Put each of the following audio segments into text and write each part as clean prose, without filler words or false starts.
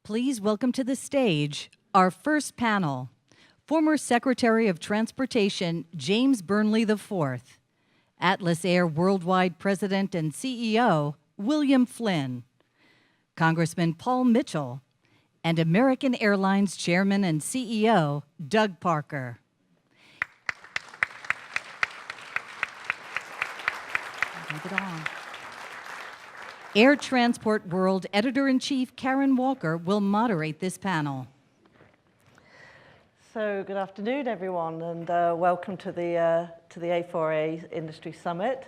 Please welcome to the stage our first panel, former Secretary of Transportation James Burnley IV, Atlas Air Worldwide President and CEO William Flynn, Congressman Paul Mitchell, and American Airlines Chairman and CEO Doug Parker. Move it on. Air Transport World Editor-in-Chief Karen Walker will moderate this panel. So good afternoon, everyone, and welcome to the A4A Industry Summit.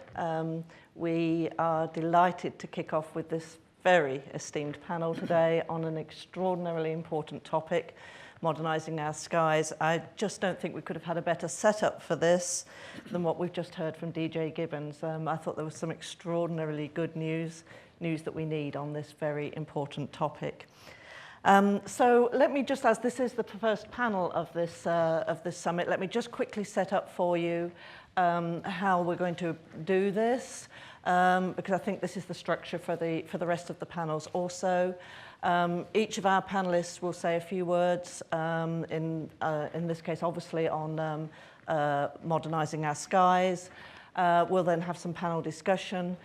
We are delighted to kick off with this very esteemed panel today on an extraordinarily important topic, modernizing our skies. I just don't think we could have had a better setup for this than what we've just heard from DJ Gibbons. I thought there was some extraordinarily good news that we need on this very important topic. So let me just, as this is the first panel of this summit, let me just quickly set up for you how we're going to do this, because I think this is the structure for the rest of the panels also. Each of our panelists will say a few words, in this case, obviously, on modernizing our skies. We'll then have some panel discussion.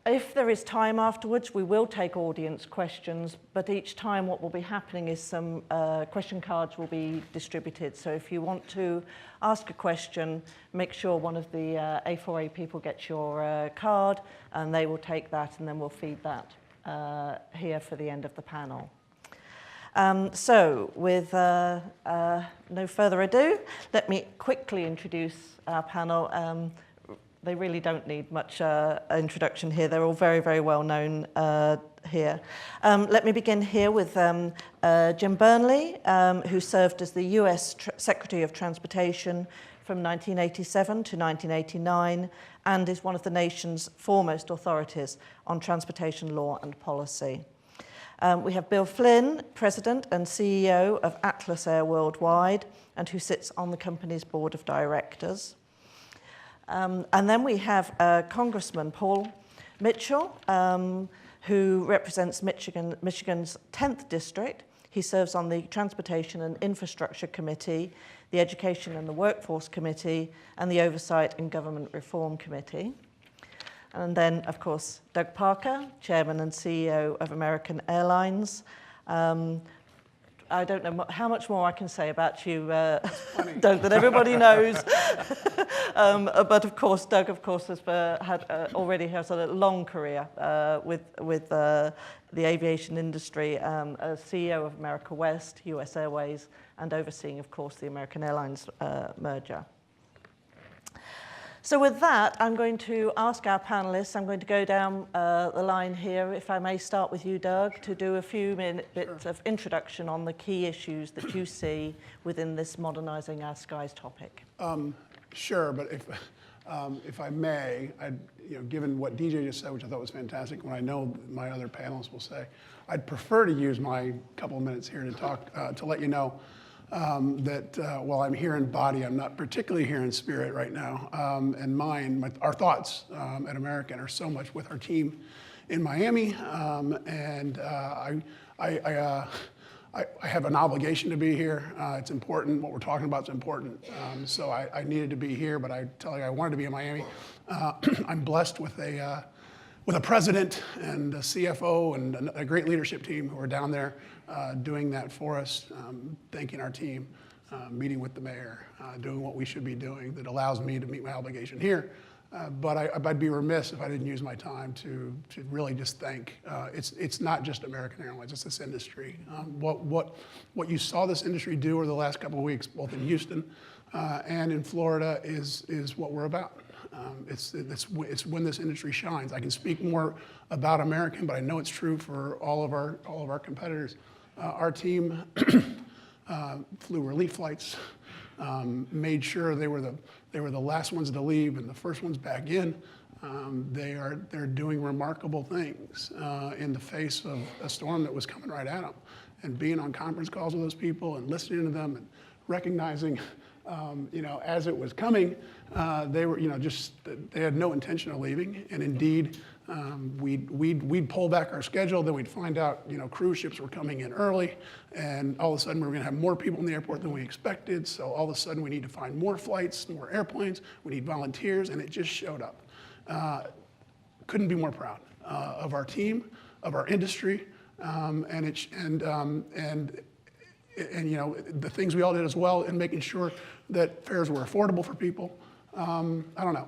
If there is time afterwards, we will take audience questions, but each time what will be happening is some question cards will be distributed. So if you want to ask a question, make sure one of the A4A people gets your card, and they will take that, and then we'll feed that here for the end of the panel. So with no further ado, let me quickly introduce our panel. They really don't need much introduction here. They're all very, very well known here. Let me begin here with Jim Burnley, who served as the US Secretary of Transportation from 1987 to 1989, and is one of the nation's foremost authorities on transportation law and policy. We have Bill Flynn, President and CEO of Atlas Air Worldwide, and who sits on the company's board of directors. And then we have Congressman Paul Mitchell, who represents Michigan's 10th District. He serves on the Transportation and Infrastructure Committee, the Education and the Workforce Committee, and the Oversight and Government Reform Committee. And then, of course, Doug Parker, Chairman and CEO of American Airlines. I don't know how much more I can say about you, Doug, that everybody knows. But of course, Doug, has already has a long career with the aviation industry, as CEO of America West, US Airways, and overseeing, of course, the American Airlines merger. So with that, I'm going to ask our panelists, I'm going to go down the line here, if I may start with you, Doug, to do a few bits of introduction on the key issues that you see within this modernizing our skies topic. Sure, but if I may, given what DJ just said, which I thought was fantastic, when I know my other panelists will say, I'd prefer to use my couple of minutes here to talk, to let you know that while I'm here in body, I'm not particularly here in spirit right now. And mind, our thoughts at American are so much with our team in Miami. And I have an obligation to be here. It's important. What we're talking about is important. So I needed to be here, but I tell you, I wanted to be in Miami. I'm blessed with a president and a CFO and a great leadership team who are down there doing that for us, thanking our team, meeting with the mayor, doing what we should be doing that allows me to meet my obligation here. But I'd be remiss if I didn't use my time to really just thank. It's not just American Airlines, it's this industry. What you saw this industry do over the last couple of weeks, both in Houston and in Florida, is what we're about. It's when this industry shines. I can speak more about American, but I know it's true for all of our competitors. Our team flew relief flights, made sure they were the last ones to leave and the first ones back in. They're doing remarkable things in the face of a storm that was coming right at them, and being on conference calls with those people and listening to them and recognizing You know, as it was coming, they were, you know, they had no intention of leaving. And indeed, we'd pull back our schedule, then we'd find out, you know, cruise ships were coming in early, and all of a sudden we were going to have more people in the airport than we expected. So all of a sudden we need to find more flights, more airplanes, we need volunteers, and it just showed up. Couldn't be more proud of our team, of our industry, and you know, the things we all did as well in making sure that fares were affordable for people. I don't know.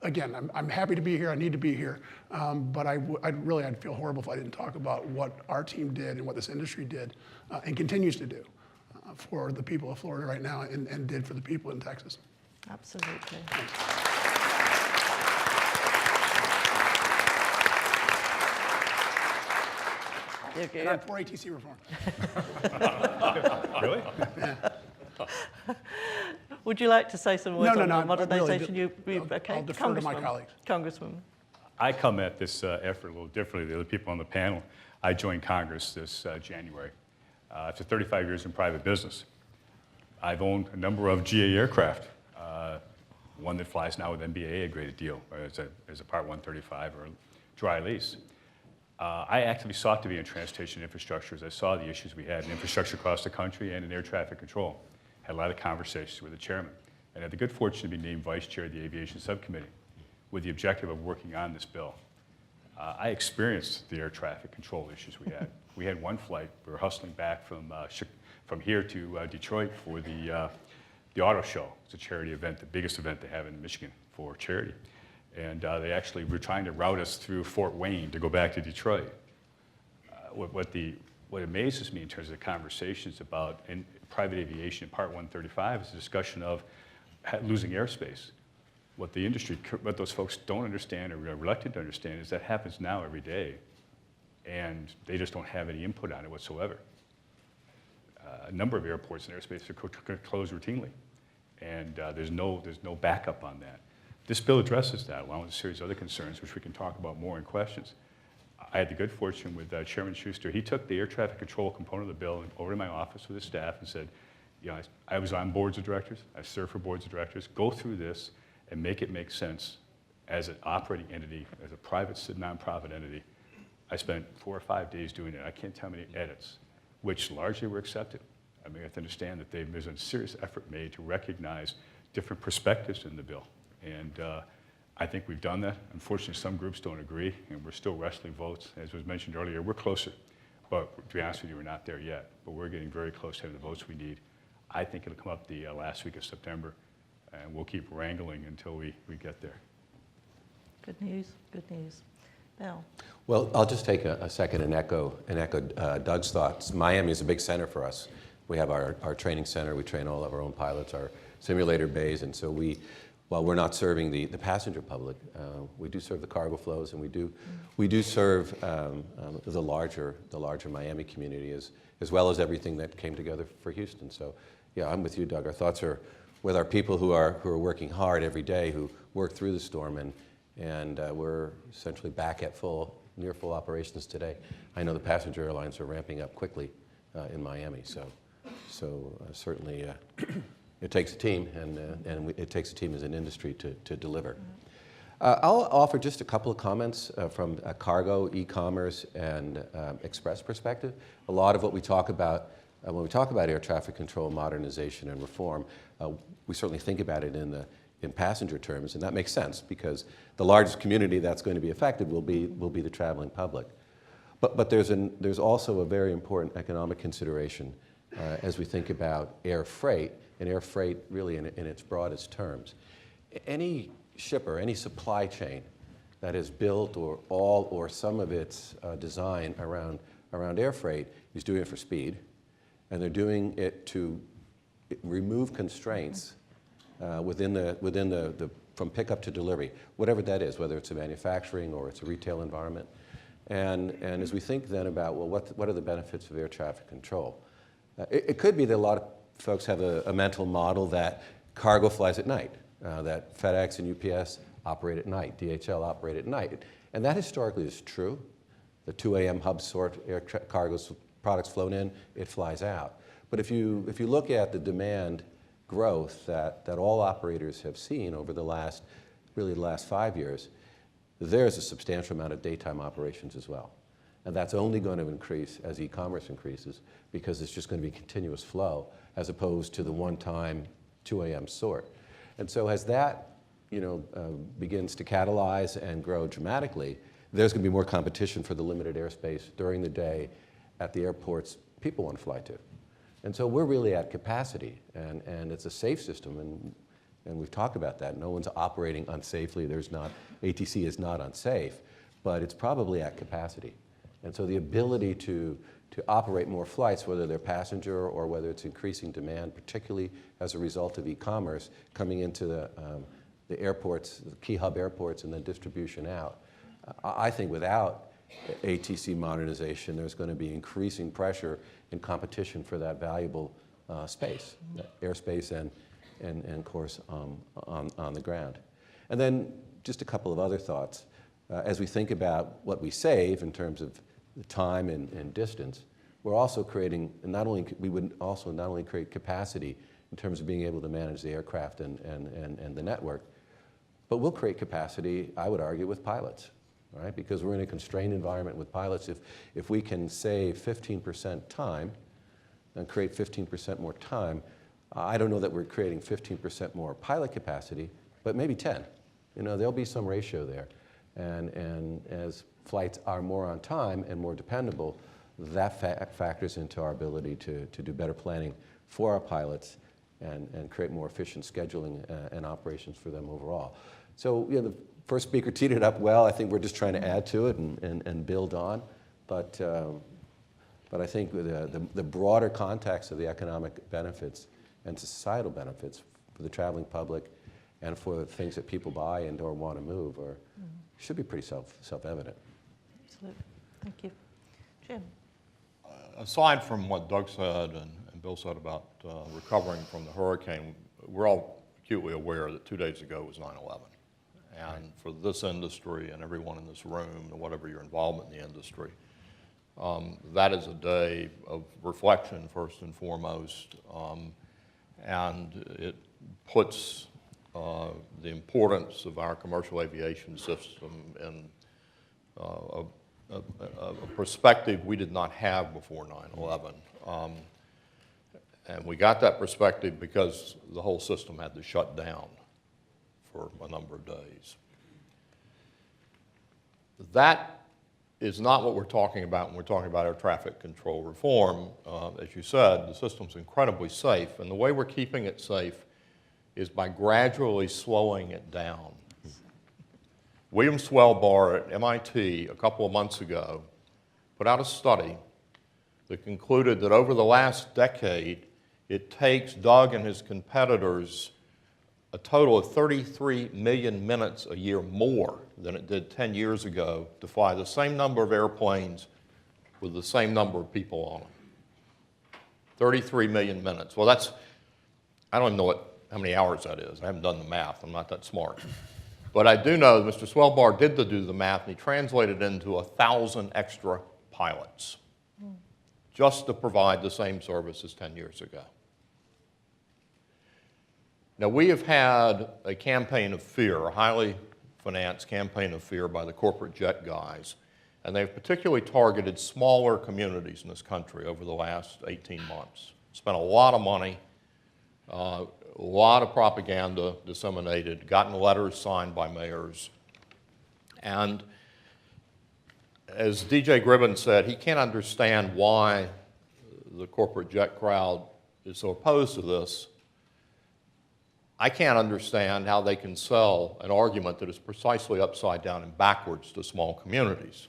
Again, I'm happy to be here. I need to be here. But I'd feel horrible if I didn't talk about what our team did and what this industry did and continues to do for the people of Florida right now and did for the people in Texas. Absolutely. And I'm for ATC reform. Really? Yeah. Would you like to say some words on modernization? Really, I'll defer to my colleagues. Congressman. I come at this effort a little differently than the other people on the panel. I joined Congress this January. After 35 years in private business, I've owned a number of GA aircraft. One that flies now with NBAA, a great deal, as a Part 135 or dry lease. I actively sought to be in transportation infrastructure as I saw the issues we had in infrastructure across the country and in air traffic control. Had a lot of conversations with the chairman, and had the good fortune to be named vice chair of the Aviation Subcommittee with the objective of working on this bill. I experienced the air traffic control issues we had. We had one flight, we were hustling back from here to Detroit for the auto show. It's a charity event, the biggest event they have in Michigan for charity. And they actually were trying to route us through Fort Wayne to go back to Detroit. What amazes me in terms of the conversations about in private aviation, Part 135, is a discussion of losing airspace. What the industry, what those folks don't understand or are reluctant to understand is that happens now every day, and they just don't have any input on it whatsoever. A number of airports and airspace are closed routinely, and there's no backup on that. This bill addresses that, along with a series of other concerns, which we can talk about more in questions. I had the good fortune with Chairman Schuster. He took the air traffic control component of the bill over to my office with his staff and said, you know, I was on boards of directors, I served for boards of directors, go through this and make it make sense as an operating entity, as a private nonprofit entity. I spent 4 or 5 days doing it. I can't tell how many edits, which largely were accepted. I mean, you have to understand that there's a serious effort made to recognize different perspectives in the bill. And I think we've done that. Unfortunately, some groups don't agree, and we're still wrestling votes. As was mentioned earlier, we're closer. But to be honest with you, we're not there yet. But we're getting very close to having the votes we need. I think it'll come up the last week of September, and we'll keep wrangling until we get there. Good news, good news. Bill. Well, I'll just take a second and echo Doug's thoughts. Miami is a big center for us. We have our training center. We train all of our own pilots, our simulator bays, and so while we're not serving the passenger public, we do serve the cargo flows, and we do serve the larger Miami community as well as everything that came together for Houston. So, yeah, I'm with you, Doug. Our thoughts are with our people who are working hard every day, who work through the storm, and we're essentially back at near full operations today. I know the passenger airlines are ramping up quickly in Miami, so certainly. It takes a team, and it takes a team as an industry to deliver. I'll offer just a couple of comments from a cargo, e-commerce, and express perspective. A lot of what we talk about when we talk about air traffic control, modernization, and reform, we certainly think about it in passenger terms, and that makes sense because the largest community that's going to be affected will be the traveling public. But there's also a very important economic consideration as we think about air freight. And air freight really in its broadest terms. Any shipper, any supply chain that is built or all or some of its design around air freight is doing it for speed, and they're doing it to remove constraints within from pickup to delivery, whatever that is, whether it's a manufacturing or it's a retail environment. And as we think then about, well, what are the benefits of air traffic control? It could be that a lot of folks have a mental model that cargo flies at night, that FedEx and UPS operate at night, DHL operate at night. And that historically is true. The 2 a.m. hub sort air cargo products flown in, it flies out. But if you look at the demand growth that all operators have seen over the last 5 years, there's a substantial amount of daytime operations as well. And that's only going to increase as e-commerce increases, because it's just going to be continuous flow as opposed to the one-time 2 a.m. sort. And so as that begins to catalyze and grow dramatically, there's going to be more competition for the limited airspace during the day at the airports people want to fly to. And so we're really at capacity, and it's a safe system, and we've talked about that. No one's operating unsafely. ATC is not unsafe, but it's probably at capacity. And so the ability to operate more flights, whether they're passenger or whether it's increasing demand, particularly as a result of e-commerce coming into the airports, the key hub airports, and then distribution out. I think without ATC modernization, there's going to be increasing pressure and competition for that valuable space, that airspace and of course on the ground. And then just a couple of other thoughts. As we think about what we save in terms of the time and distance, we're also creating, we would also not only create capacity in terms of being able to manage the aircraft and the network, but we'll create capacity, I would argue, with pilots, right? Because we're in a constrained environment with pilots. If we can save 15% time and create 15% more time, I don't know that we're creating 15% more pilot capacity, but maybe 10. There'll be some ratio there. And as flights are more on time and more dependable, that factors into our ability to do better planning for our pilots and create more efficient scheduling and operations for them overall. So the first speaker teed it up well. I think we're just trying to add to it and build on. But I think the broader context of the economic benefits and societal benefits for the traveling public and for the things that people buy and or want to move should be pretty self-evident. Absolutely. Thank you. Jim? Aside from what Doug said and Bill said about recovering from the hurricane, we're all acutely aware that 2 days ago was 9/11. And for this industry and everyone in this room, and whatever your involvement in the industry, that is a day of reflection first and foremost, and it puts the importance of our commercial aviation system in a perspective we did not have before 9/11. And we got that perspective because the whole system had to shut down for a number of days. That is not what we're talking about when we're talking about air traffic control reform. As you said, the system's incredibly safe, and the way we're keeping it safe is by gradually slowing it down. William Swellbar at MIT a couple of months ago put out a study that concluded that over the last decade, it takes Doug and his competitors a total of 33 million minutes a year more than it did 10 years ago to fly the same number of airplanes with the same number of people on them. 33 million minutes. Well, I don't even know how many hours that is. I haven't done the math. I'm not that smart. But I do know that Mr. Swellbar did do the math, and he translated it into 1,000 extra pilots just to provide the same service as 10 years ago. Now, we have had a campaign of fear, a highly financed campaign of fear by the corporate jet guys, and they've particularly targeted smaller communities in this country over the last 18 months. Spent a lot of money, a lot of propaganda disseminated, gotten letters signed by mayors. And as DJ Gribben said, he can't understand why the corporate jet crowd is so opposed to this. I can't understand how they can sell an argument that is precisely upside down and backwards to small communities.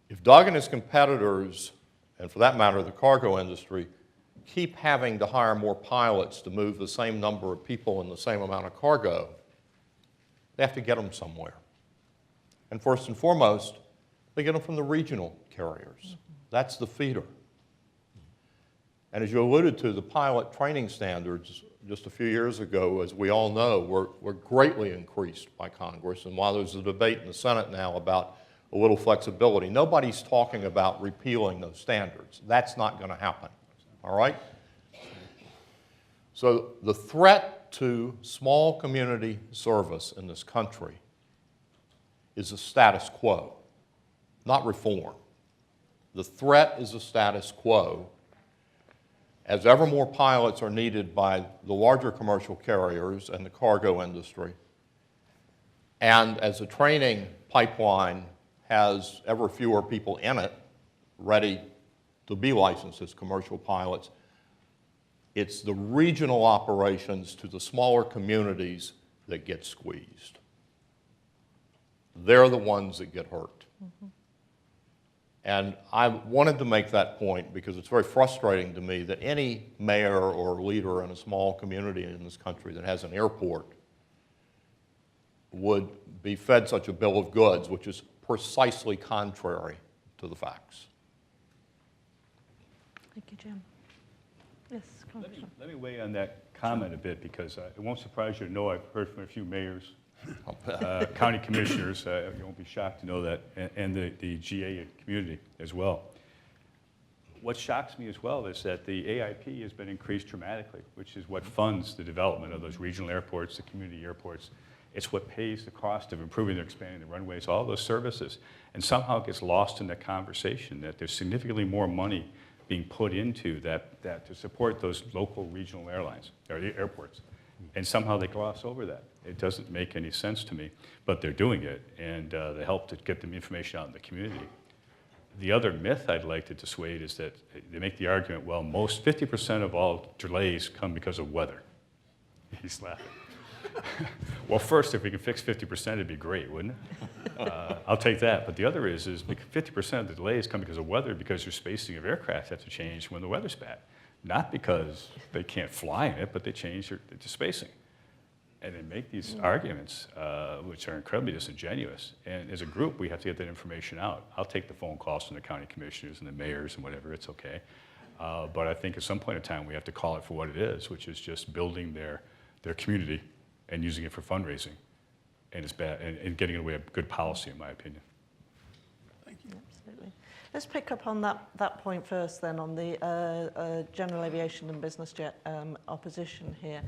If Doug and his competitors, and for that matter the cargo industry, keep having to hire more pilots to move the same number of people and the same amount of cargo, they have to get them somewhere. And first and foremost, they get them from the regional carriers. That's the feeder. And as you alluded to, the pilot training standards just a few years ago, as we all know, were greatly increased by Congress. And while there's a debate in the Senate now about a little flexibility. Nobody's talking about repealing those standards. That's not going to happen, all right? So the threat to small community service in this country is a status quo, not reform. The threat is a status quo. As ever more pilots are needed by the larger commercial carriers and the cargo industry, and as the training pipeline has ever fewer people in it ready to be licensed as commercial pilots, it's the regional operations to the smaller communities that get squeezed. They're the ones that get hurt. Mm-hmm. And I wanted to make that point because it's very frustrating to me that any mayor or leader in a small community in this country that has an airport would be fed such a bill of goods, which is precisely contrary to the facts. Thank you, Jim. Yes, let me weigh on that comment a bit, because it won't surprise you to know I've heard from a few mayors, county commissioners, you won't be shocked to know that, and the GA community as well. What shocks me as well is that the AIP has been increased dramatically, which is what funds the development of those regional airports, the community airports. It's what pays the cost of improving or expanding the runways, all those services. And somehow it gets lost in that conversation that there's significantly more money being put into that to support those local regional airlines, or the airports. And somehow they gloss over that. It doesn't make any sense to me, but they're doing it, and they help to get the information out in the community. The other myth I'd like to dissuade is that they make the argument, well, 50% of all delays come because of weather. He's laughing. Well, first, if we can fix 50%, it'd be great, wouldn't it? I'll take that. But the other is 50% of the delays come because of weather, because your spacing of aircraft have to change when the weather's bad. Not because they can't fly in it, but they change the spacing. And they make these arguments, which are incredibly disingenuous. And as a group, we have to get that information out. I'll take the phone calls from the county commissioners and the mayors and whatever, it's okay. But I think at some point in time, we have to call it for what it is, which is just building their community and using it for fundraising. And it's bad, and getting away with good policy, in my opinion. Thank you. Absolutely. Let's pick up on that point first then, on the general aviation and business jet opposition here.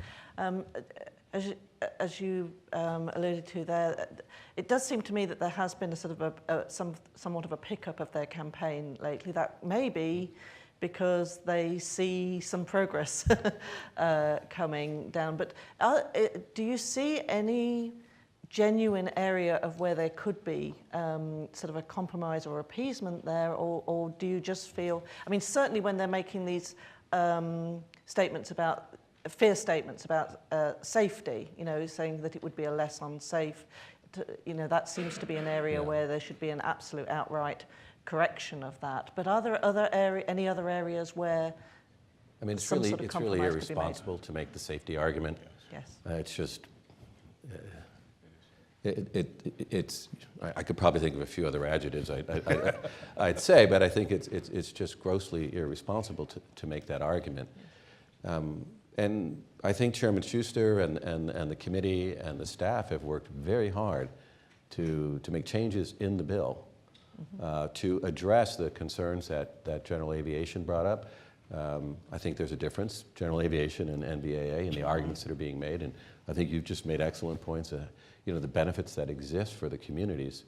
As you alluded to there, it does seem to me that there has been a sort of somewhat of a pickup of their campaign lately. That may be because they see some progress coming down. But do you see any genuine area of where there could be sort of a compromise or appeasement there, or do you just feel, I mean, certainly when they're making these statements about, fear statements about safety, you know, saying that it would be a less unsafe, you know, that seems to be an area where there should be an absolute outright correction of that. But are there any other areas where I mean, it's really irresponsible to make the safety argument. Yes. It's just, I could probably think of a few other adjectives I'd say, but I think it's just grossly irresponsible to make that argument. And I think Chairman Schuster and the committee and the staff have worked very hard to make changes in the bill to address the concerns that General Aviation brought up. I think there's a difference, General Aviation and NBAA, and the arguments that are being made, and I think you've just made excellent points, you know, the benefits that exist for the communities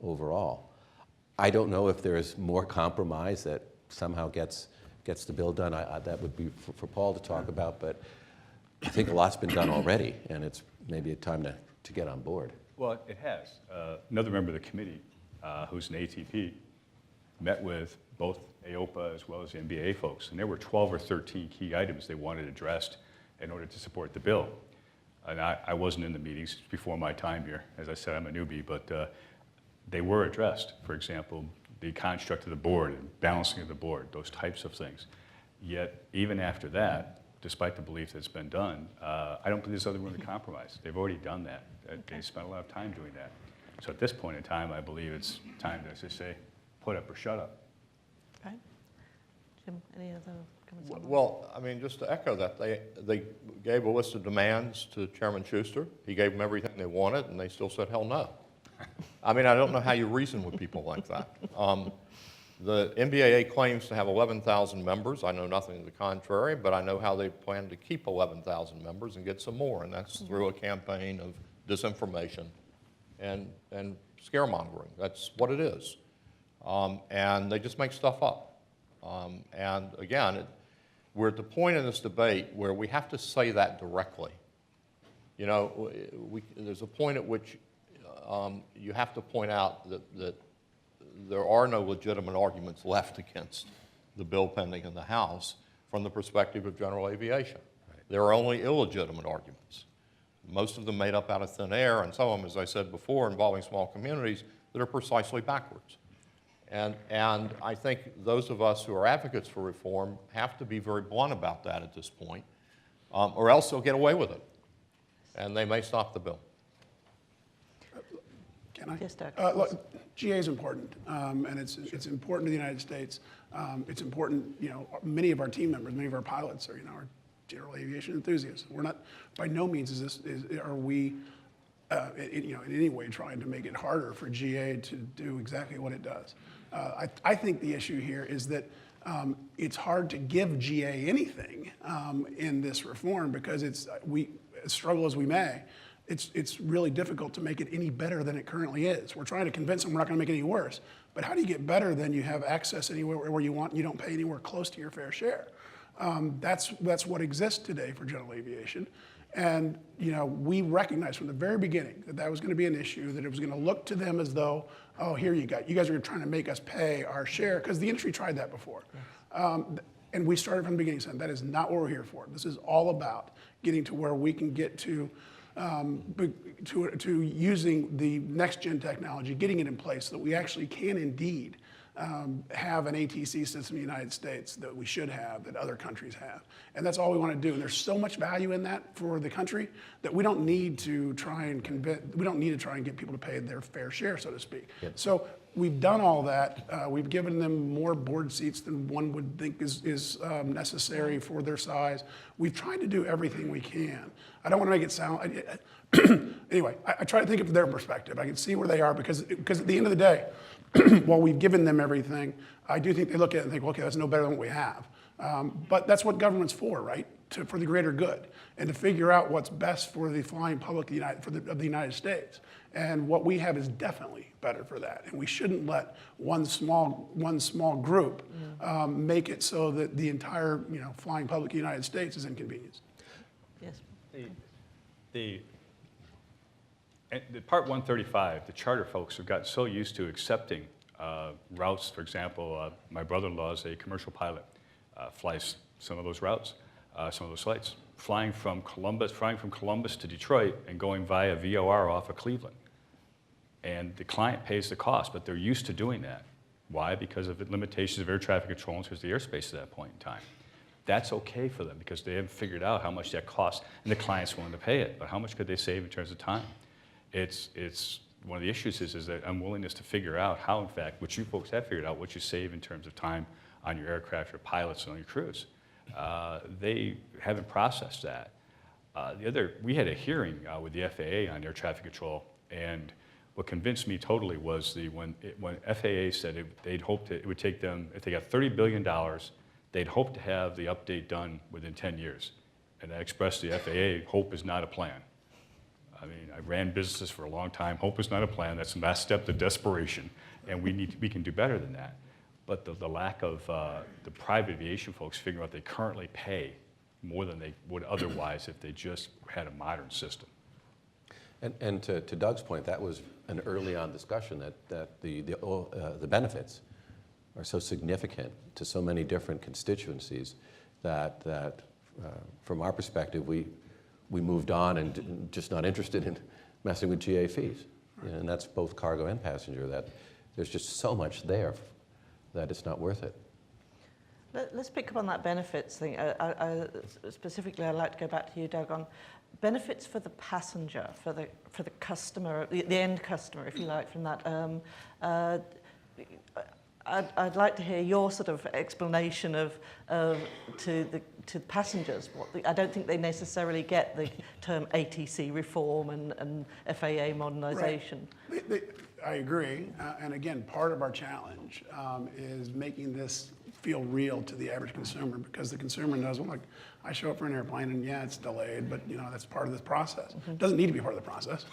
overall. I don't know if there's more compromise that somehow gets the bill done. That would be for Paul to talk about, but I think a lot's been done already, and it's maybe a time to get on board. Well, it has. Another member of the committee, who's an ATP, met with both AOPA as well as the NBA folks, and there were 12 or 13 key items they wanted addressed in order to support the bill. And I wasn't in the meetings before my time here. As I said, I'm a newbie, but they were addressed. For example, the construct of the board and balancing of the board, those types of things. Yet, even after that, despite the belief that it's been done, I don't believe there's other room to compromise. They've already done that. They spent a lot of time doing that. So at this point in time, I believe it's time to just say, put up or shut up. Okay. Jim, any other comments on that? Well, I mean, just to echo that, they gave a list of demands to Chairman Schuster. He gave them everything they wanted, and they still said, hell no. I mean, I don't know how you reason with people like that. The NBAA claims to have 11,000 members. I know nothing to the contrary, but I know how they plan to keep 11,000 members and get some more, and that's through a campaign of disinformation and scaremongering. That's what it is. And they just make stuff up. And again, we're at the point in this debate where we have to say that directly. You know, there's a point at which you have to point out that there are no legitimate arguments left against the bill pending in the House from the perspective of general aviation. Right. There are only illegitimate arguments, most of them made up out of thin air, and some of them, as I said before, involving small communities that are precisely backwards. And I think those of us who are advocates for reform have to be very blunt about that at this point, or else they'll get away with it, and they may stop the bill. Can I? Yes, Doug. Look, GA is important, and it's important to the United States. It's important, you know, many of our team members, many of our pilots are, you know, are general aviation enthusiasts. We're not, by no means are we, you know, in any way trying to make it harder for GA to do exactly what it does. I think the issue here is that it's hard to give GA anything in this reform because we struggle as we may. It's really difficult to make it any better than it currently is. We're trying to convince them we're not going to make it any worse. But how do you get better than you have access anywhere where you want and you don't pay anywhere close to your fair share? That's what exists today for general aviation. And you know, we recognized from the very beginning that that was going to be an issue, that it was going to look to them as though, oh, here you guys are trying to make us pay our share, because the industry tried that before. And we started from the beginning saying that is not what we're here for. This is all about getting to where we can get to using the next gen technology, getting it in place so that we actually can indeed have an ATC system in the United States that we should have, that other countries have. And that's all we want to do. And there's so much value in that for the country that we don't need to try and get people to pay their fair share, so to speak. Yep. So we've done all that. We've given them more board seats than one would think is necessary for their size. We've tried to do everything we can. I don't want to make it sound, anyway, I try to think of their perspective. I can see where they are because at the end of the day, while we've given them everything, I do think they look at it and think, well, okay, that's no better than what we have. But that's what government's for, right? For the greater good, and to figure out what's best for the flying public of the United States. And what we have is definitely better for that. And we shouldn't let one small group make it so that the entire flying public of the United States is inconvenienced. Yes. The Part 135, the charter folks have gotten so used to accepting routes. For example, my brother-in-law is a commercial pilot, flies some of those routes, some of those flights, flying from Columbus to Detroit and going via VOR off of Cleveland. And the client pays the cost, but they're used to doing that. Why? Because of the limitations of air traffic control and because of the airspace at that point in time. That's okay for them because they haven't figured out how much that costs, and the client's willing to pay it. But how much could they save in terms of time? It's one of the issues is that unwillingness to figure out how, in fact, which you folks have figured out, what you save in terms of time on your aircraft, your pilots, and on your crews. They haven't processed that. We had a hearing with the FAA on air traffic control, and what convinced me totally was when FAA said they'd hoped it would take them, if they got $30 billion, they'd hope to have the update done within 10 years. And I expressed to the FAA, hope is not a plan. I mean, I ran businesses for a long time. Hope is not a plan. That's the last step to desperation, and we can do better than that. But the lack of the private aviation folks figuring out they currently pay more than they would otherwise if they just had a modern system. And to Doug's point, that was an early on discussion that the benefits are so significant to so many different constituencies that from our perspective we moved on and just not interested in messing with GA fees. And that's both cargo and passenger, that there's just so much there that it's not worth it. Let's pick up on that benefits thing. Specifically, I'd like to go back to you, Doug, on benefits for the passenger, for the customer, the end customer, if you like, from that. I'd like to hear your sort of explanation to the passengers. I don't think they necessarily get the term ATC reform and FAA modernization. Right. I agree. And again, part of our challenge is making this feel real to the average consumer, because the consumer knows, well, like, I show up for an airplane and yeah, it's delayed, but that's part of this process. It doesn't need to be part of the process.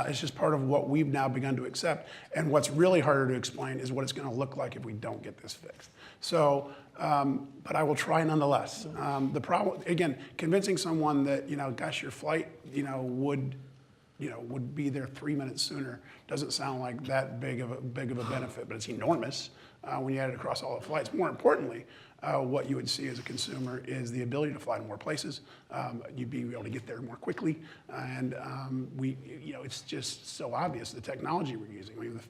It's just part of what we've now begun to accept. And what's really harder to explain is what it's going to look like if we don't get this fixed. So, but I will try nonetheless. The problem, again, convincing someone that, gosh, your flight, would be there 3 minutes sooner doesn't sound like that big of a benefit, but it's enormous when you add it across all the flights. More importantly, what you would see as a consumer is the ability to fly to more places. You'd be able to get there more quickly, and it's just so obvious the technology we're using. I mean,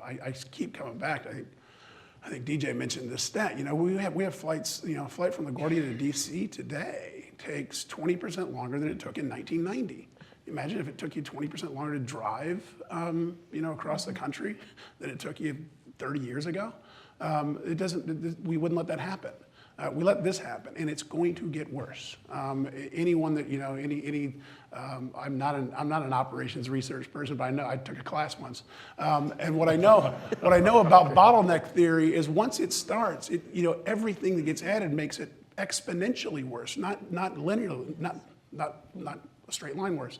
I keep coming back. I think DJ mentioned this stat. We have flights. A flight from LaGuardia to DC today takes 20% longer than it took in 1990. Imagine if it took you 20% longer to drive, across the country than it took you 30 years ago. We wouldn't let that happen. We let this happen, and it's going to get worse. Anyone that I'm not an operations research person, but I took a class once, and what I know about bottleneck theory is once it starts, everything that gets added makes it exponentially worse, not linearly, not a straight line worse.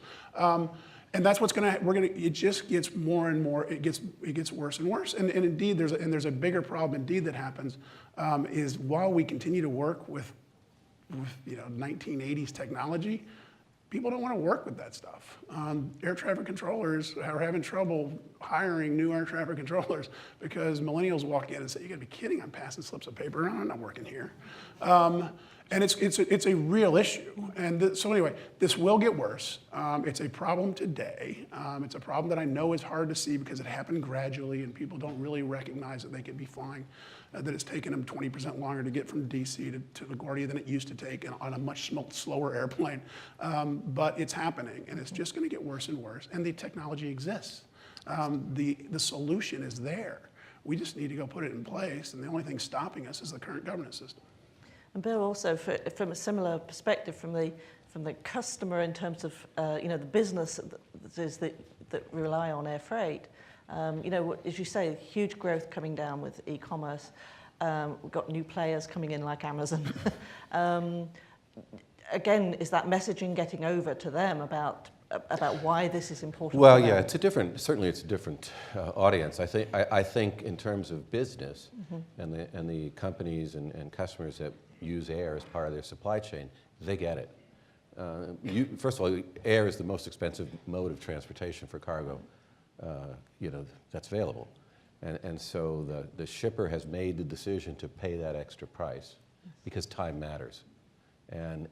And that's what's it just gets more and more, it gets worse and worse. And indeed, there's a bigger problem indeed that happens, is while we continue to work with 1980s technology, people don't want to work with that stuff. Air traffic controllers are having trouble hiring new air traffic controllers because millennials walk in and say, "You gotta be kidding, I'm passing slips of paper around, I'm not working here." And it's a real issue. And so anyway, this will get worse. It's a problem today. It's a problem that I know is hard to see because it happened gradually and people don't really recognize that they could be flying, that it's taken them 20% longer to get from DC to LaGuardia than it used to take on a much slower airplane. But it's happening, and it's just going to get worse and worse. And the technology exists. The solution is there. We just need to go put it in place, and the only thing stopping us is the current governance system. And Bill, also from a similar perspective from the customer in terms of the businesses that rely on air freight, as you say, huge growth coming down with e-commerce. We've got new players coming in like Amazon. Again, is that messaging getting over to them about why this is important? Well, yeah, certainly it's a different audience. I think in terms of business and the companies and customers that use air as part of their supply chain, they get it. First of all, air is the most expensive mode of transportation for cargo, that's available. And so the shipper has made the decision to pay that extra price because time matters. And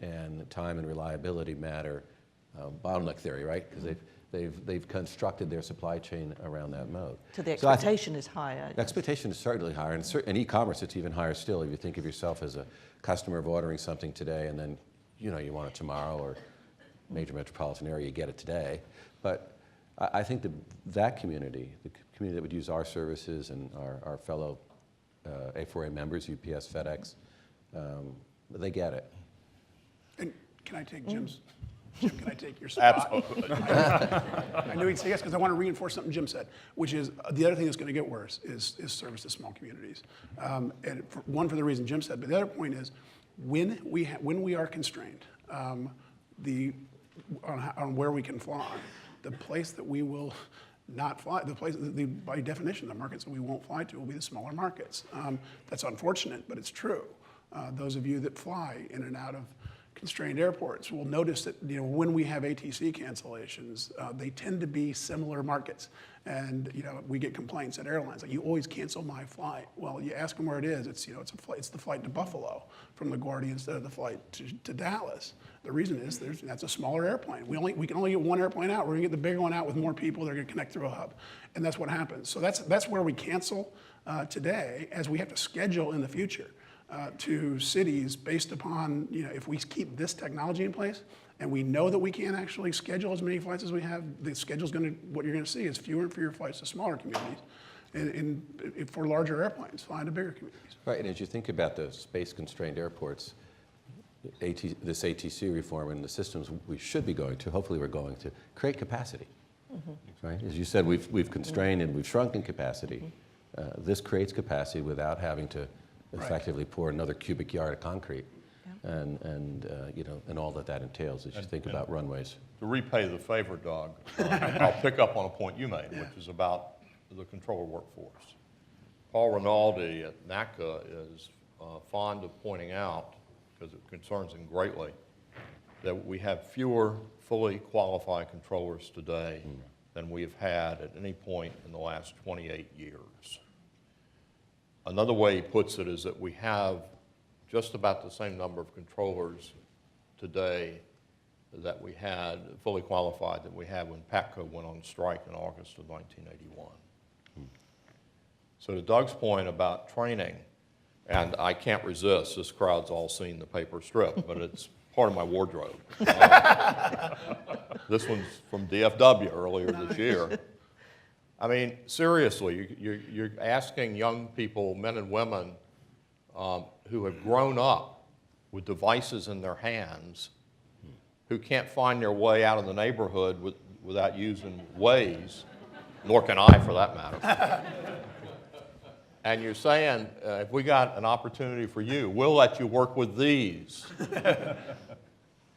time and reliability matter. Bottleneck theory, right? Because they've constructed their supply chain around that mode. So the expectation is higher. The expectation is certainly higher, and in e-commerce it's even higher still. If you think of yourself as a customer of ordering something today, and then you want it tomorrow, or major metropolitan area, you get it today. But I think that community, the community that would use our services and our fellow A4A members, UPS, FedEx, they get it. And can I take Jim's? Jim, can I take your spot? Absolutely. I knew he'd say yes because I want to reinforce something Jim said, which is the other thing that's going to get worse is service to small communities. And for the reason Jim said, but the other point is when we are constrained on where we can fly, the place that we will not fly, by definition, the markets that we won't fly to will be the smaller markets. That's unfortunate, but it's true. Those of you that fly in and out of constrained airports will notice that when we have ATC cancellations, they tend to be similar markets. And we get complaints at airlines like, you always cancel my flight. Well, you ask them where it is. It's it's the flight to Buffalo from LaGuardia instead of the flight to Dallas. The reason is that's a smaller airplane. We can only get one airplane out. We're gonna get the bigger one out with more people. They're gonna connect through a hub, and that's what happens. So that's where we cancel today, as we have to schedule in the future. To cities based upon, if we keep this technology in place and we know that we can't actually schedule as many flights as we have, the schedule's what you're going to see is fewer and fewer flights to smaller communities and for larger airplanes flying to bigger communities. Right, and as you think about the space-constrained airports, this ATC reform and the systems we should be going to, hopefully we're going to, create capacity. Right? As you said, we've constrained and we've shrunk in capacity. This creates capacity without having to effectively pour another cubic yard of concrete, and you know, and all that entails as you think about runways. To repay the favor, Doug, I'll pick up on a point you made, which is about the controller workforce. Paul Rinaldi at NACA is fond of pointing out, because it concerns him greatly, that we have fewer fully qualified controllers today than we have had at any point in the last 28 years. Another way he puts it is that we have just about the same number of controllers today that we had, fully qualified, that we had when PATCO went on strike in August of 1981. So to Doug's point about training, and I can't resist, this crowd's all seen the paper strip, but it's part of my wardrobe. This one's from DFW earlier this year. I mean, seriously, you're asking young people, men and women, who have grown up with devices in their hands, who can't find their way out of the neighborhood without using Waze, nor can I for that matter. And you're saying, if we got an opportunity for you, we'll let you work with these.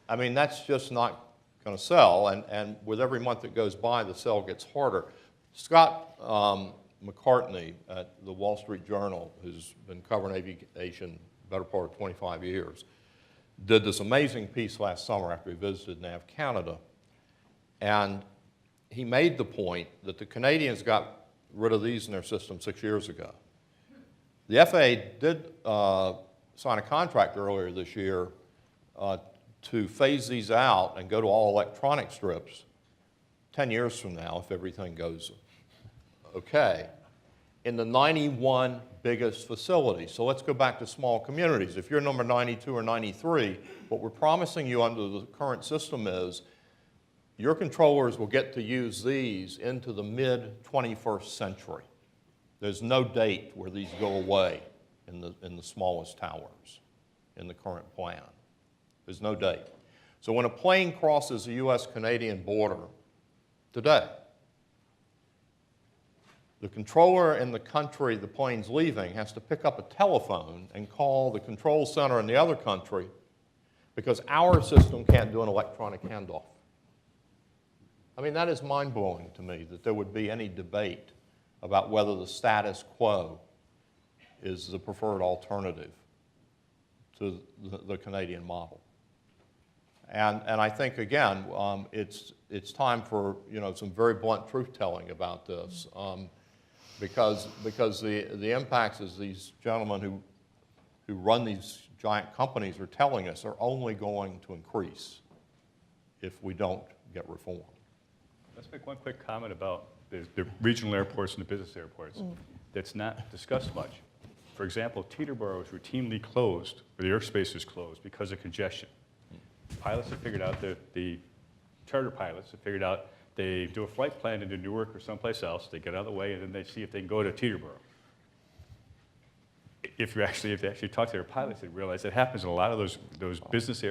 I mean, that's just not going to sell, and with every month that goes by, the sell gets harder. Scott McCartney at the Wall Street Journal, who's been covering aviation better part of 25 years, did this amazing piece last summer after he visited NAV Canada, and he made the point that the Canadians got rid of these in their system 6 years ago. The FAA did sign a contract earlier this year to phase these out and go to all electronic strips 10 years from now, if everything goes okay, in the 91 biggest facilities. So let's go back to small communities. If you're number 92 or 93, what we're promising you under the current system is your controllers will get to use these into the mid-21st century. There's no date where these go away in the smallest towers in the current plan. There's no date. So when a plane crosses the US-Canadian border today, the controller in the country the plane's leaving has to pick up a telephone and call the control center in the other country because our system can't do an electronic handoff. I mean, that is mind-blowing to me that there would be any debate about whether the status quo is the preferred alternative to the Canadian model. And I think, again, it's time for, you know, some very blunt truth-telling about this, because the impacts, as these gentlemen who run these giant companies are telling us, are only going to increase if we don't get reform. Let's make one quick comment about the regional airports and the business airports that's not discussed much. For example, Teterboro is routinely closed, or the airspace is closed because of congestion. Pilots have figured out, the charter pilots have figured out, they do a flight plan into Newark or someplace else, they get out of the way, and then they see if they can go to Teterboro. If they actually talk to their pilots, they realize that happens in a lot of those business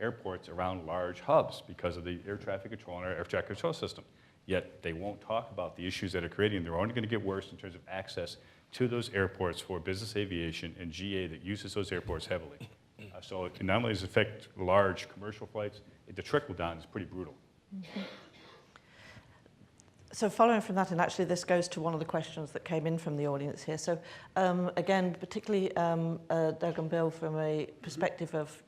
airports around large hubs because of the air traffic control and our air traffic control system. Yet they won't talk about the issues that are creating. They're only going to get worse in terms of access to those airports for business aviation and GA that uses those airports heavily. So it not only does it affect large commercial flights, the trickle down is pretty brutal. So following from that, and actually this goes to one of the questions that came in from the audience here. So again, particularly Doug and Bill, from a perspective of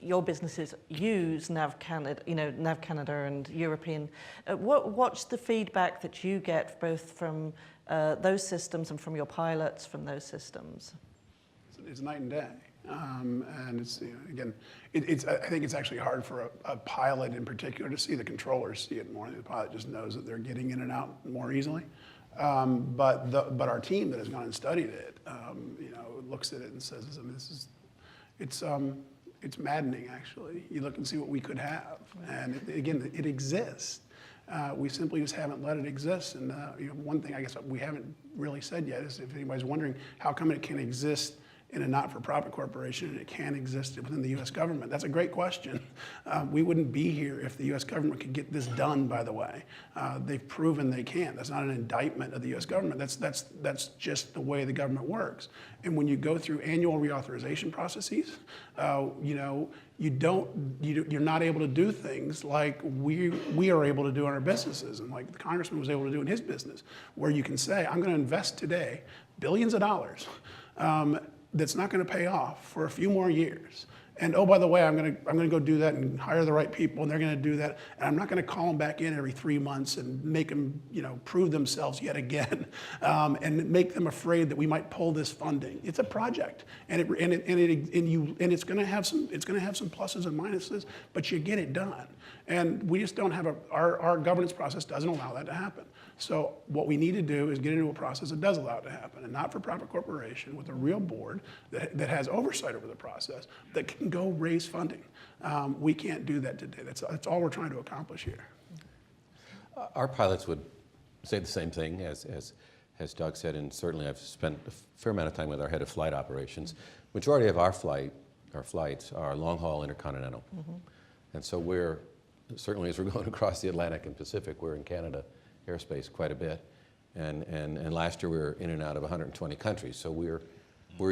your businesses use NAV Canada, NAV Canada and European. What's the feedback that you get both from those systems and from your pilots from those systems? It's night and day. And it's, again, I think it's actually hard for a pilot in particular to see. The controllers see it more. The pilot just knows that they're getting in and out more easily. But our team that has gone and studied it, looks at it and says, I mean, it's maddening, actually. You look and see what we could have. And again, it exists. We simply just haven't let it exist. And one thing I guess we haven't really said yet is, if anybody's wondering how come it can exist in a not-for-profit corporation and it can exist within the U.S. government? That's a great question. We wouldn't be here if the U.S. government could get this done, by the way. They've proven they can. That's not an indictment of the U.S. government. That's just the way the government works. And when you go through annual reauthorization processes, you're not able to do things like we are able to do in our businesses, and like the congressman was able to do in his business, where you can say, I'm going to invest today billions of dollars that's not going to pay off for a few more years. And oh, by the way, I'm going to go do that and hire the right people, and they're going to do that. And I'm not going to call them back in every 3 months and make them, prove themselves yet again, and make them afraid that we might pull this funding. It's a project, and it's going to have some pluses and minuses, but you get it done. And we just don't have our governance process doesn't allow that to happen. So what we need to do is get into a process that does allow it to happen, a not-for-profit corporation with a real board that has oversight over the process that can go raise funding. We can't do that today. That's all we're trying to accomplish here. Our pilots would say the same thing as Doug said, and certainly I've spent a fair amount of time with our head of flight operations. Majority of our flights are long-haul intercontinental. And so we're, certainly as we're going across the Atlantic and Pacific, we're in Canada airspace quite a bit. And last year we were in and out of 120 countries. So we're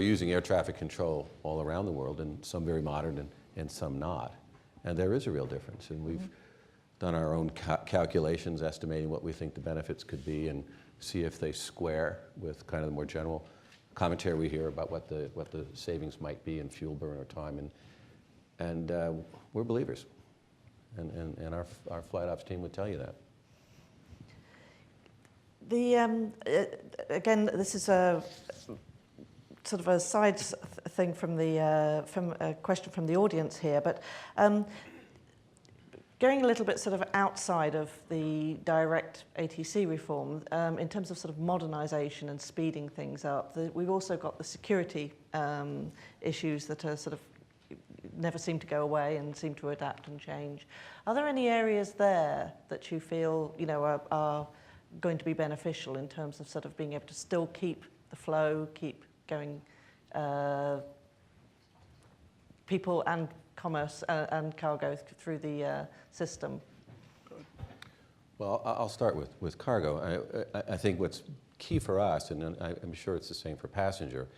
using air traffic control all around the world, and some very modern and some not. And there is a real difference. And we've done our own calculations estimating what we think the benefits could be and see if they square with kind of the more general commentary we hear about what the savings might be in fuel burn or time. And we're believers. And our flight ops team would tell you that. Again, this is a sort of a side thing from a question from the audience here, but going a little bit sort of outside of the direct ATC reform, in terms of sort of modernisation and speeding things up, we've also got the security issues that are sort of never seem to go away and seem to adapt and change. Are there any areas there that you feel are going to be beneficial in terms of sort of being able to still keep the flow, keep going people and commerce and cargo through the system? Well, I'll start with cargo. I think what's key for us, and I'm sure it's the same for passenger,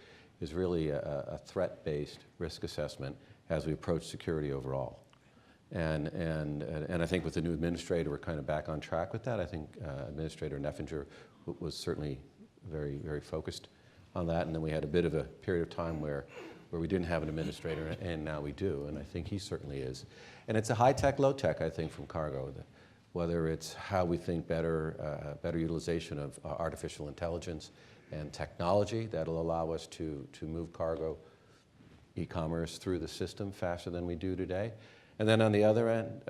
is really a threat-based risk assessment as we approach security overall. And I think with the new administrator, we're kind of back on track with that. I think Administrator Neffinger was certainly very, very focused on that. And then we had a bit of a period of time where we didn't have an administrator, and now we do. And I think he certainly is. And it's a high-tech, low-tech, I think, from cargo. Whether it's how we think better utilization of artificial intelligence and technology that'll allow us to move cargo, e-commerce through the system faster than we do today. And then on the other end,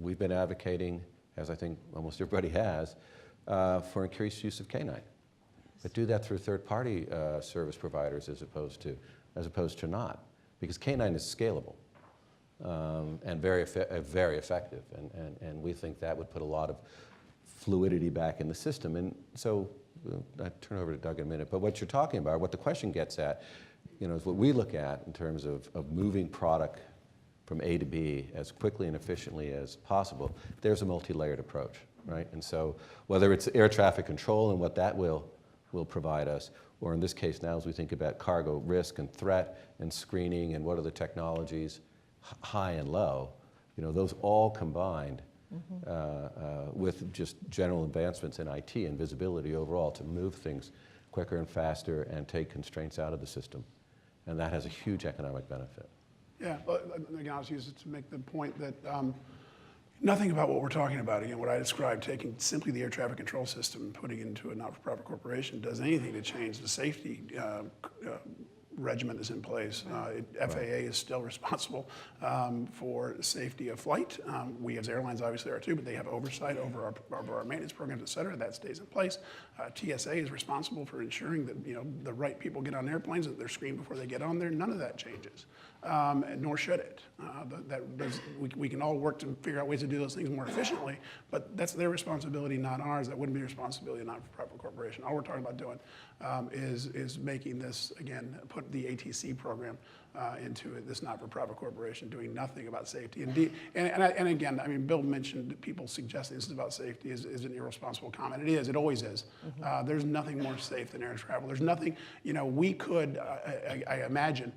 we've been advocating, as I think almost everybody has, for increased use of K9. But do that through third-party service providers as opposed to not, because K9 is scalable and very effective, and we think that would put a lot of fluidity back in the system. And so I'll turn over to Doug in a minute. But what you're talking about, what the question gets at, is what we look at in terms of moving product from A to B as quickly and efficiently as possible. There's a multi-layered approach, right? And so whether it's air traffic control and what that will provide us, or in this case now as we think about cargo risk and threat and screening and what are the technologies, high and low, those all combined with just general advancements in IT and visibility overall to move things quicker and faster and take constraints out of the system. And that has a huge economic benefit. Yeah, again, I'll use it to make the point that nothing about what we're talking about, again, what I described, taking simply the air traffic control system and putting it into a not-for-profit corporation does anything to change the safety regimen that's in place. FAA is still responsible for the safety of flight. We as airlines obviously are too, but they have oversight over our maintenance programs, et cetera. That stays in place. TSA is responsible for ensuring that the right people get on airplanes, that they're screened before they get on there. None of that changes. nor should it. We can all work to figure out ways to do those things more efficiently, but that's their responsibility, not ours. That wouldn't be the responsibility of a not-for-profit corporation. All we're talking about doing is making this, again, put the ATC program into it, this not-for-profit corporation, doing nothing about safety. And again, I mean, Bill mentioned that people suggesting this is about safety is an irresponsible comment. It is, it always is. There's nothing more safe than air travel. There's nothing, we could, I imagine,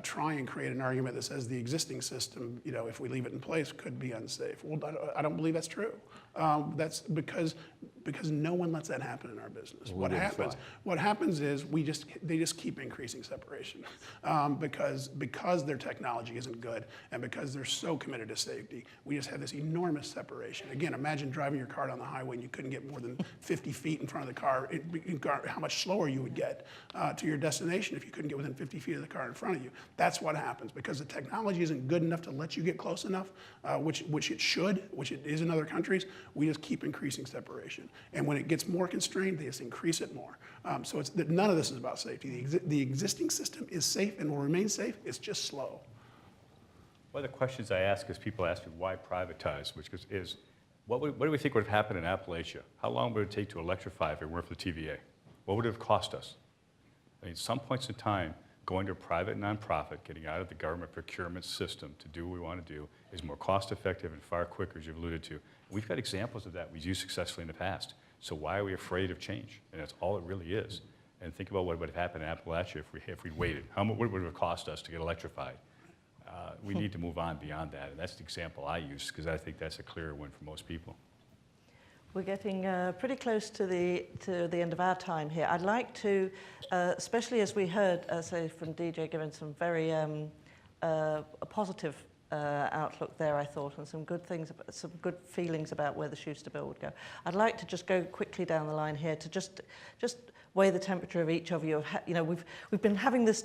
try and create an argument that says the existing system, if we leave it in place, could be unsafe. Well, I don't believe that's true. That's because no one lets that happen in our business. What happens is they just keep increasing separation because their technology isn't good and because they're so committed to safety. We just have this enormous separation. Again, imagine driving your car down the highway and you couldn't get more than 50 feet in front of the car. How much slower you would get to your destination if you couldn't get within 50 feet of the car in front of you. That's what happens because the technology isn't good enough to let you get close enough, which it should, which it is in other countries. We just keep increasing separation. And when it gets more constrained, they just increase it more. So none of this is about safety. The existing system is safe and will remain safe. It's just slow. One of the questions I ask is people ask me, why privatize? Which is, what do we think would have happened in Appalachia? How long would it take to electrify if it weren't for the TVA? What would it have cost us? I mean, some points in time, going to a private nonprofit, getting out of the government procurement system to do what we want to do is more cost effective and far quicker, as you've alluded to. We've got examples of that we've used successfully in the past. So why are we afraid of change? And that's all it really is. And think about what would have happened in Appalachia if we'd waited. What would it have cost us to get electrified? We need to move on beyond that. And that's the example I use because I think that's a clearer win for most people. We're getting pretty close to the end of our time here. I'd like to, especially as we heard, say from DJ, giving some very a positive outlook there, I thought, and some good things, some good feelings about where the Schuster bill would go. I'd like to just go quickly down the line here to just weigh the temperature of each of you. We've been having this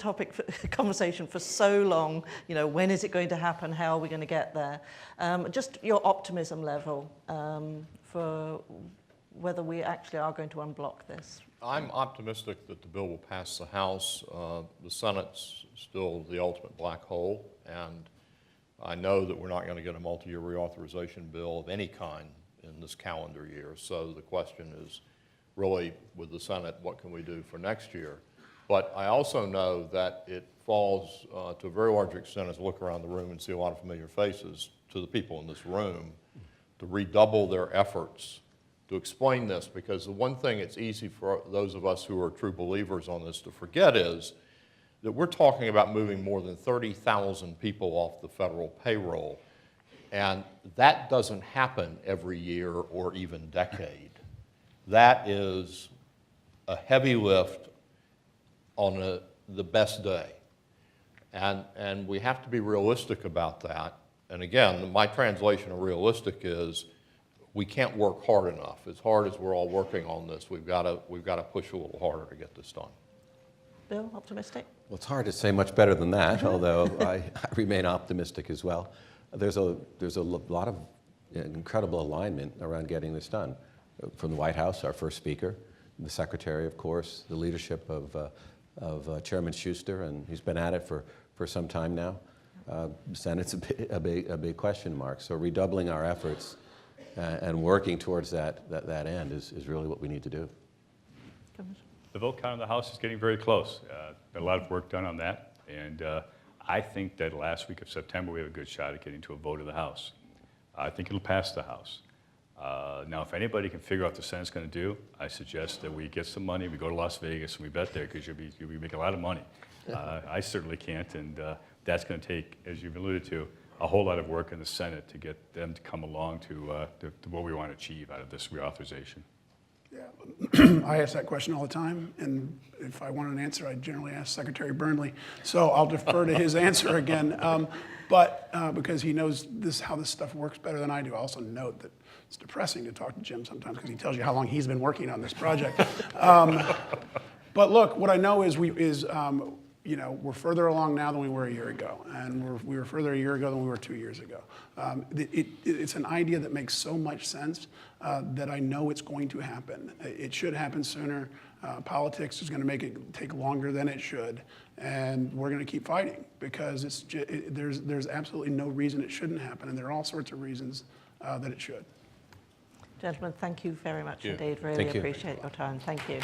conversation for so long. When is it going to happen? How are we going to get there? Just your optimism level for whether we actually are going to unblock this. I'm optimistic that the bill will pass the House. The Senate's still the ultimate black hole, and I know that we're not going to get a multi-year reauthorization bill of any kind in this calendar year. So the question is really, with the Senate, what can we do for next year? But I also know that it falls to a very large extent, as I look around the room and see a lot of familiar faces, to the people in this room to redouble their efforts to explain this, because the one thing it's easy for those of us who are true believers on this to forget is that we're talking about moving more than 30,000 people off the federal payroll, and that doesn't happen every year or even decade. That is a heavy lift on the best day, and we have to be realistic about that. And again, my translation of realistic is we can't work hard enough. As hard as we're all working on this, we've got to push a little harder to get this done. Bill, optimistic? Well, it's hard to say much better than that, although I remain optimistic as well. There's a lot of incredible alignment around getting this done. From the White House, our first speaker, the Secretary, of course, the leadership of Chairman Schuster, and he's been at it for some time now. Senate's a big question mark. So redoubling our efforts and working towards that end is really what we need to do. The vote count in the House is getting very close. Been a lot of work done on that, and I think that last week of September we have a good shot at getting to a vote of the House. I think it'll pass the House. Now, if anybody can figure out what the Senate's going to do, I suggest that we get some money, we go to Las Vegas, and we bet there, because you'll be making a lot of money. I certainly can't, and that's going to take, as you've alluded to, a whole lot of work in the Senate to get them to come along to what we want to achieve out of this reauthorization. Yeah, I ask that question all the time, and if I want an answer, I generally ask Secretary Burnley. So I'll defer to his answer again. But because he knows how this stuff works better than I do. I also note that it's depressing to talk to Jim sometimes because he tells you how long he's been working on this project. But look, what I know is you know, we're further along now than we were a year ago, and we were further a year ago than we were 2 years ago. It's an idea that makes so much sense that I know it's going to happen. It should happen sooner. Politics is going to make it take longer than it should, and we're going to keep fighting because there's absolutely no reason it shouldn't happen, and there are all sorts of reasons that it should. Gentlemen, thank you very much Thank you. indeed. Really Thank you. appreciate your time. Thank you.